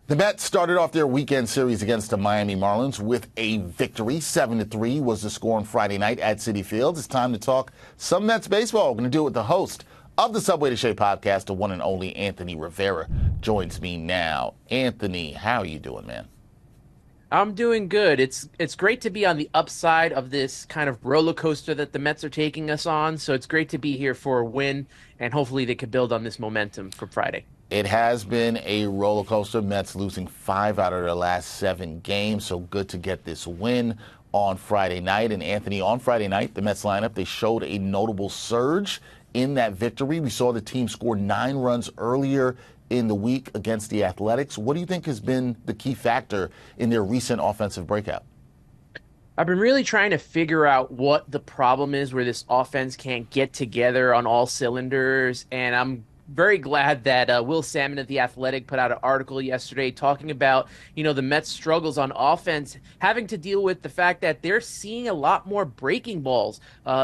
The Mets started off their weekend series against the Miami Marlins with a victory. 7-3 was the score on Friday night at Citi Field. It's time to talk some Mets baseball. We're going to do it with the host of the Subway to Shea podcast, the one and only Anthony Rivera, joins me now. Anthony, how are you doing, man? I'm doing good. It's great to be on the upside of this kind of roller coaster that the Mets are taking us on. So it's great to be here for a win, and hopefully they could build on this momentum from Friday. It has been a roller coaster. Mets losing 5 out of their last 7 games, so good to get this win on Friday night. And Anthony, on Friday night, the Mets lineup, they showed a notable surge in that victory. We saw the team score 9 runs earlier in the week against the Athletics. What do you think has been the key factor in their recent offensive breakout? I've been really trying to figure out what the problem is where this offense can't get together on all cylinders, and I'm very glad that Will Salmon at The Athletic put out an article yesterday talking about, the Mets' struggles on offense, having to deal with the fact that they're seeing a lot more breaking balls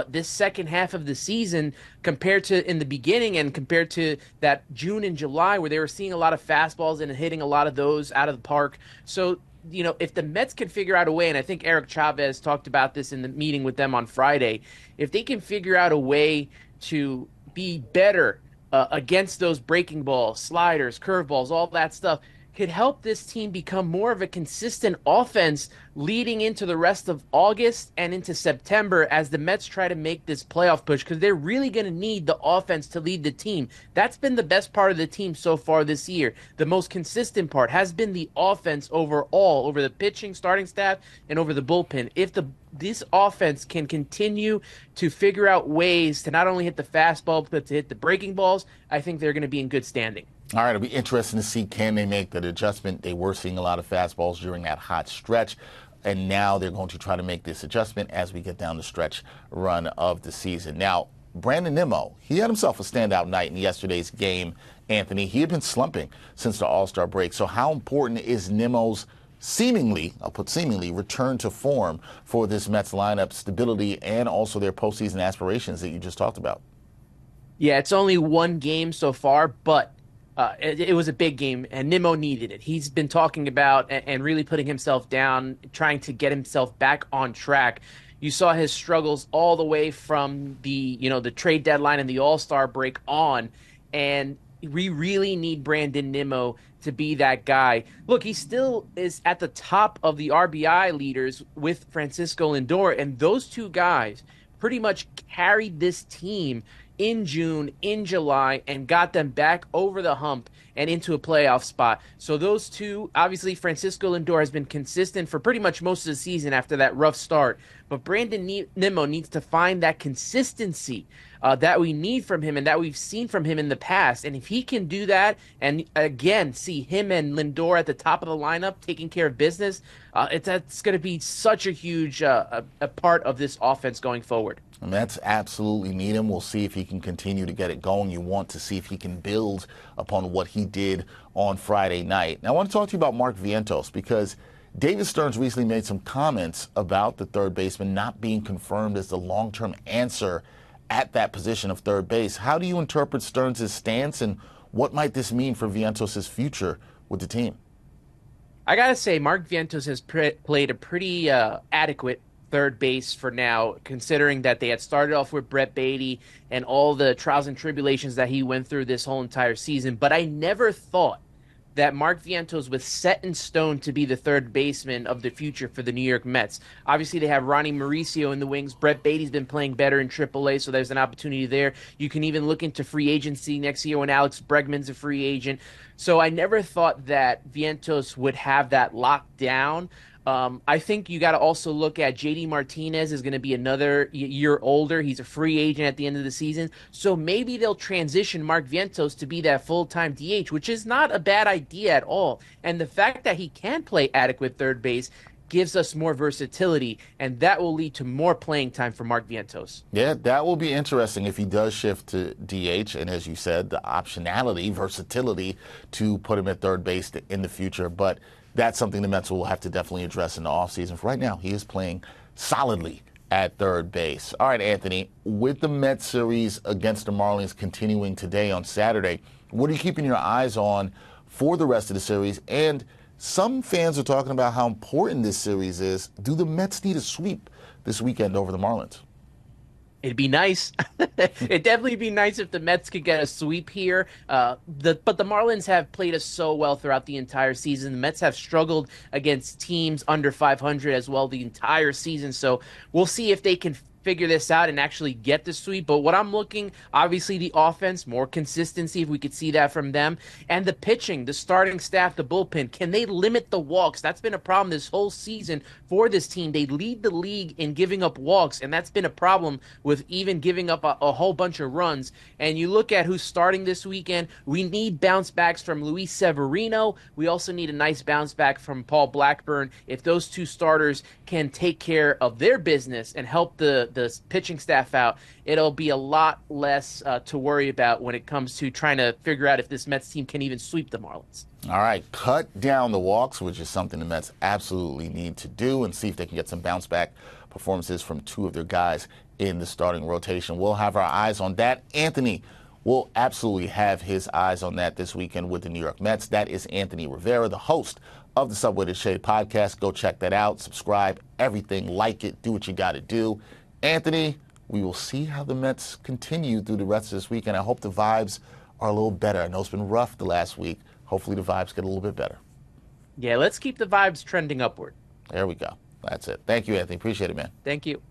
this second half of the season compared to in the beginning and compared to that June and July where they were seeing a lot of fastballs and hitting a lot of those out of the park. So, if the Mets can figure out a way, and I think Eric Chavez talked about this in the meeting with them on Friday, if they can figure out a way to be better against those breaking balls, sliders, curveballs, all that stuff, could help this team become more of a consistent offense leading into the rest of August and into September as the Mets try to make this playoff push, because they're really going to need the offense to lead the team. That's been the best part of the team so far this year. The most consistent part has been the offense overall, over the pitching, starting staff, and over the bullpen. If this offense can continue to figure out ways to not only hit the fastball, but to hit the breaking balls, I think they're going to be in good standing. All right, it'll be interesting to see, can they make that adjustment? They were seeing a lot of fastballs during that hot stretch, and now they're going to try to make this adjustment as we get down the stretch run of the season. Now, Brandon Nimmo, he had himself a standout night in yesterday's game, Anthony. He had been slumping since the All-Star break. So how important is Nimmo's seemingly, I'll put seemingly, return to form for this Mets lineup stability and also their postseason aspirations that you just talked about? Yeah, it's only one game so far, but it was a big game, and Nimmo needed it. He's been talking about and really putting himself down, trying to get himself back on track. You saw his struggles all the way from the trade deadline and the All-Star break on, and we really need Brandon Nimmo to be that guy. Look, he still is at the top of the RBI leaders with Francisco Lindor, and those two guys pretty much carried this team in June, in July, and got them back over the hump and into a playoff spot. So those two, obviously Francisco Lindor has been consistent for pretty much most of the season after that rough start. But Brandon Nimmo needs to find that consistency that we need from him and that we've seen from him in the past. And if he can do that and, again, see him and Lindor at the top of the lineup taking care of business, that's going to be such a huge a part of this offense going forward. The Mets absolutely need him. We'll see if he can continue to get it going. You want to see if he can build upon what he did on Friday night. Now, I want to talk to you about Mark Vientos, because David Stearns recently made some comments about the third baseman not being confirmed as the long-term answer at that position of third base. How do you interpret Stearns' stance, and what might this mean for Vientos' future with the team? I got to say, Mark Vientos has played a pretty adequate third base for now, considering that they had started off with Brett Baty and all the trials and tribulations that he went through this whole entire season. But I never thought that Mark Vientos was set in stone to be the third baseman of the future for the New York Mets. Obviously, they have Ronnie Mauricio in the wings. Brett Baty's been playing better in AAA, so there's an opportunity there. You can even look into free agency next year when Alex Bregman's a free agent. So I never thought that Vientos would have that locked down. I think you got to also look at JD Martinez is going to be another year older. He's a free agent at the end of the season. So maybe they'll transition Mark Vientos to be that full-time DH, which is not a bad idea at all. And the fact that he can play adequate third base gives us more versatility, and that will lead to more playing time for Mark Vientos. Yeah, that will be interesting if he does shift to DH, and as you said, the optionality, versatility to put him at third base in the future. But that's something the Mets will have to definitely address in the offseason. For right now, he is playing solidly at third base. All right, Anthony, with the Mets series against the Marlins continuing today on Saturday, what are you keeping your eyes on for the rest of the series. And some fans are talking about how important this series is. Do the Mets need a sweep this weekend over the Marlins? It'd be nice. It'd definitely be nice if the Mets could get a sweep here. But the Marlins have played us so well throughout the entire season. The Mets have struggled against teams under 500 as well the entire season. So we'll see if they can figure this out and actually get the sweep. But what I'm looking, obviously the offense, more consistency, if we could see that from them. And the pitching, the starting staff, the bullpen, can they limit the walks? That's been a problem this whole season for this team. They lead the league in giving up walks, and that's been a problem with even giving up a whole bunch of runs. And you look at who's starting this weekend, we need bounce backs from Luis Severino. We also need a nice bounce back from Paul Blackburn. If those two starters can take care of their business and help the pitching staff out, it'll be a lot less to worry about when it comes to trying to figure out if this Mets team can even sweep the Marlins. All right, cut down the walks, which is something the Mets absolutely need to do, and see if they can get some bounce back performances from two of their guys in the starting rotation. We'll have our eyes on that. Anthony will absolutely have his eyes on that this weekend with the New York Mets. That is Anthony Rivera, the host of the Subway to Shea podcast. Go check that out. Subscribe, everything, like it, do what you got to do. Anthony, we will see how the Mets continue through the rest of this week, and I hope the vibes are a little better. I know it's been rough the last week. Hopefully the vibes get a little bit better. Yeah, let's keep the vibes trending upward. There we go. That's it. Thank you, Anthony. Appreciate it, man. Thank you.